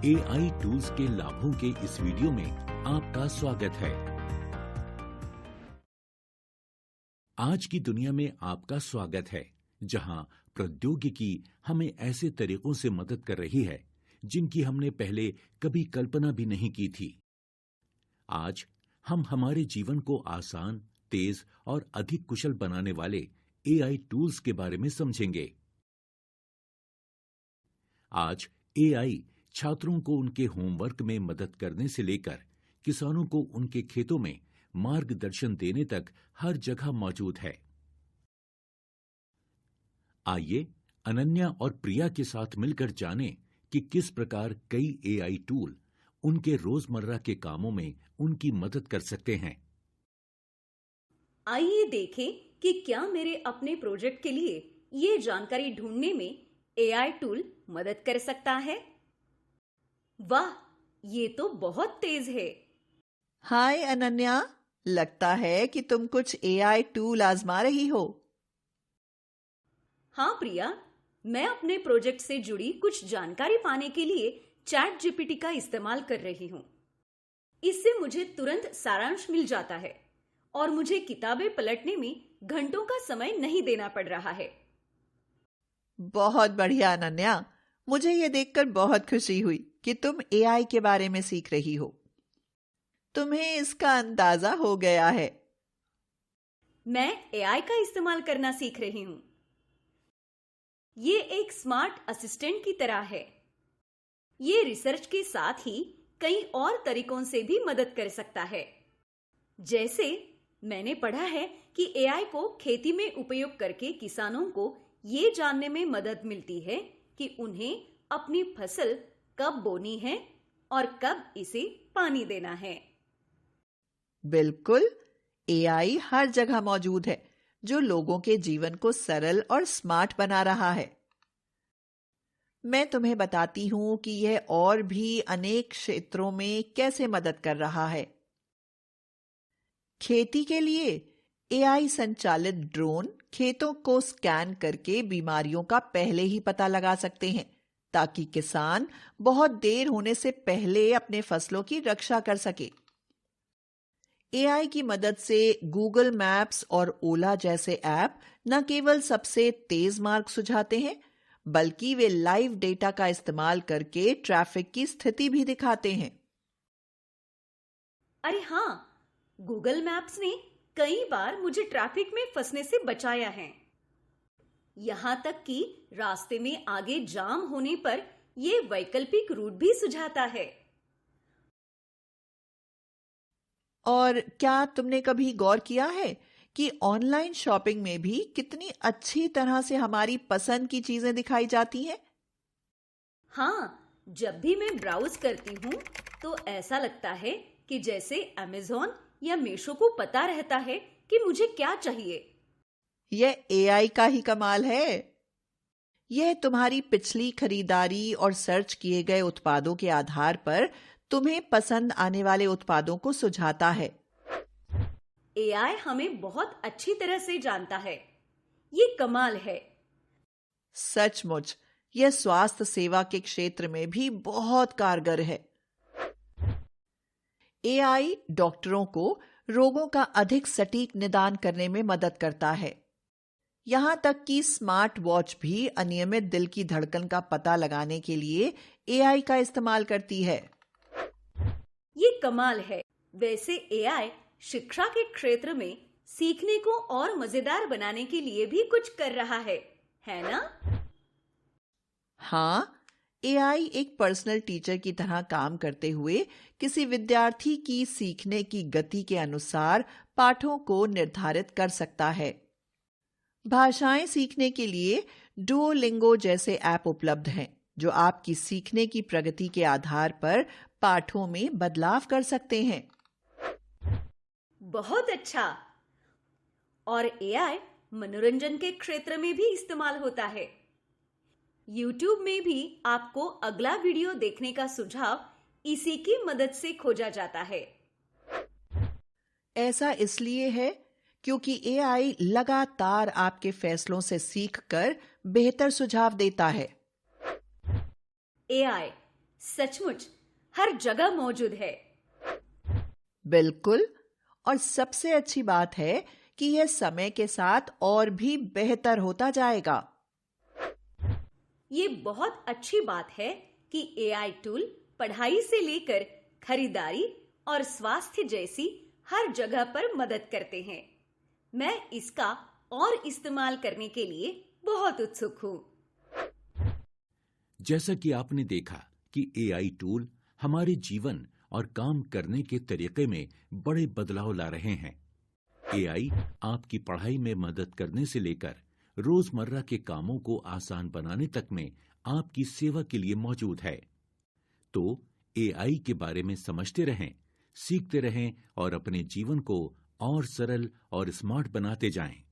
AI tools के लाभों के इस वीडियो में आपका स्वागत है। आज की दुनिया में आपका स्वागत है, जहां प्रौद्योगिकी हमें ऐसे तरीकों से मदद कर रही है जिनकी हमने पहले कभी कल्पना भी नहीं की थी। आज हम हमारे जीवन को आसान, तेज और अधिक कुशल बनाने वाले एआई टूल्स के बारे में समझेंगे। आज एआई छात्रों को उनके होमवर्क में मदद करने से लेकर किसानों को उनके खेतों में मार्गदर्शन देने तक हर जगह मौजूद है। आइए अनन्या और प्रिया के साथ मिलकर जानें कि किस प्रकार कई एआई टूल उनके रोजमर्रा के कामों में उनकी मदद कर सकते हैं। आइए देखें कि क्या मेरे अपने प्रोजेक्ट के लिए ये जानकारी ढूंढने में एआई टूल मदद कर सकता है। वाह, ये तो बहुत तेज है। हाय अनन्या, लगता है कि तुम कुछ एआई टूल आजमा रही हो। हाँ प्रिया, मैं अपने प्रोजेक्ट से जुड़ी कुछ जानकारी पाने के लिए चैट जीपीटी का इस्तेमाल कर रही हूँ। इससे मुझे तुरंत सारांश मिल जाता है और मुझे किताबें पलटने में घंटों का समय नहीं देना पड़ रहा है। बहुत बढ़िया अनन्या, मुझे ये देखकर बहुत खुशी हुई कि तुम एआई के बारे में सीख रही हो। तुम्हें इसका अंदाजा हो गया है। मैं एआई का इस्तेमाल करना सीख रही हूँ। ये एक स्मार्ट असिस्टेंट की तरह है। ये रिसर्च के साथ ही कई और तरीकों से भी मदद कर सकता है। जैसे मैंने पढ़ा है कि एआई को खेती में उपयोग करके किसानों को ये जानने में मदद मिलती है कि उन्हें अपनी फसल कब बोनी है और कब इसे पानी देना है। बिल्कुल, एआई हर जगह मौजूद है, जो लोगों के जीवन को सरल और स्मार्ट बना रहा है। मैं तुम्हें बताती हूं कि यह और भी अनेक क्षेत्रों में कैसे मदद कर रहा है। खेती के लिए एआई संचालित ड्रोन खेतों को स्कैन करके बीमारियों का पहले ही पता लगा सकते हैं, ताकि किसान बहुत देर होने से पहले अपने फसलों की रक्षा कर सके। एआई की मदद से गूगल मैप्स और ओला जैसे ऐप न केवल सबसे तेज मार्ग सुझाते हैं, बल्कि वे लाइव डेटा का इस्तेमाल करके ट्रैफिक की स्थिति भी दिखाते हैं। अरे हाँ, गूगल मैप्स ने कई बार मुझे ट्रैफिक में फंसने से बचाया है। यहां तक कि रास्ते में आगे जाम होने पर यह वैकल्पिक रूट भी सुझाता है। और क्या तुमने कभी गौर किया है कि ऑनलाइन शॉपिंग में भी कितनी अच्छी तरह से हमारी पसंद की चीजें दिखाई जाती हैं? हाँ, जब भी मैं ब्राउज करती हूँ तो ऐसा लगता है कि जैसे अमेज़न या मीशो को पता रहता है कि मुझे क्या चाहिए। यह एआई का ही कमाल है। यह तुम्हारी पिछली खरीदारी और सर्च किए गए उत्पादों के आधार पर तुम्हें पसंद आने वाले उत्पादों को सुझाता है। एआई हमें बहुत अच्छी तरह से जानता है। ये कमाल है। सचमुच, यह स्वास्थ्य सेवा के क्षेत्र में भी बहुत कारगर है। एआई डॉक्टरों को रोगों का अधिक सटीक निदान करने में मदद करता है। यहां तक कि स्मार्ट वॉच भी अनियमित दिल की धड़कन का पता लगाने के लिए एआई का इस्तेमाल करती है। ये कमाल है। वैसे एआई शिक्षा के क्षेत्र में सीखने को और मजेदार बनाने के लिए भी कुछ कर रहा है ना? हाँ, एआई एक पर्सनल टीचर की तरह काम करते हुए किसी विद्यार्थी की सीखने की गति के अनुसार पाठों को निर्धारित कर सकता है। भाषाएं सीखने के लिए डुओलिंगो जैसे ऐप उपलब्ध हैं, जो आपकी सीखने की प्रगति के आधार पर पाठों में बदलाव कर सकते हैं। बहुत अच्छा। और एआई मनोरंजन के क्षेत्र में भी इस्तेमाल होता है। YouTube में भी आपको अगला वीडियो देखने का सुझाव इसी की मदद से खोजा जाता है। ऐसा इसलिए है क्योंकि एआई लगातार आपके फैसलों से सीखकर बेहतर सुझाव देता है। एआई सचमुच हर जगह मौजूद है। बिल्कुल। और सबसे अच्छी बात है कि यह समय के साथ और भी बेहतर होता जाएगा। ये बहुत अच्छी बात है कि एआई टूल पढ़ाई से लेकर खरीदारी और स्वास्थ्य जैसी हर जगह पर मदद करते हैं। मैं इसका और इस्तेमाल करने के लिए बहुत उत्सुक हूँ। जैसा कि आपने देखा कि एआई टूल हमारे जीवन और काम करने के तरीके में बड़े बदलाव ला रहे हैं। एआई आपकी पढ़ाई में मदद करने से लेकर रोजमर्रा के कामों को आसान बनाने तक में आपकी सेवा के लिए मौजूद है। तो एआई के बारे में समझते रहें, सीखते रहें और अपने जीवन को और सरल और स्मार्ट बनाते जाएं।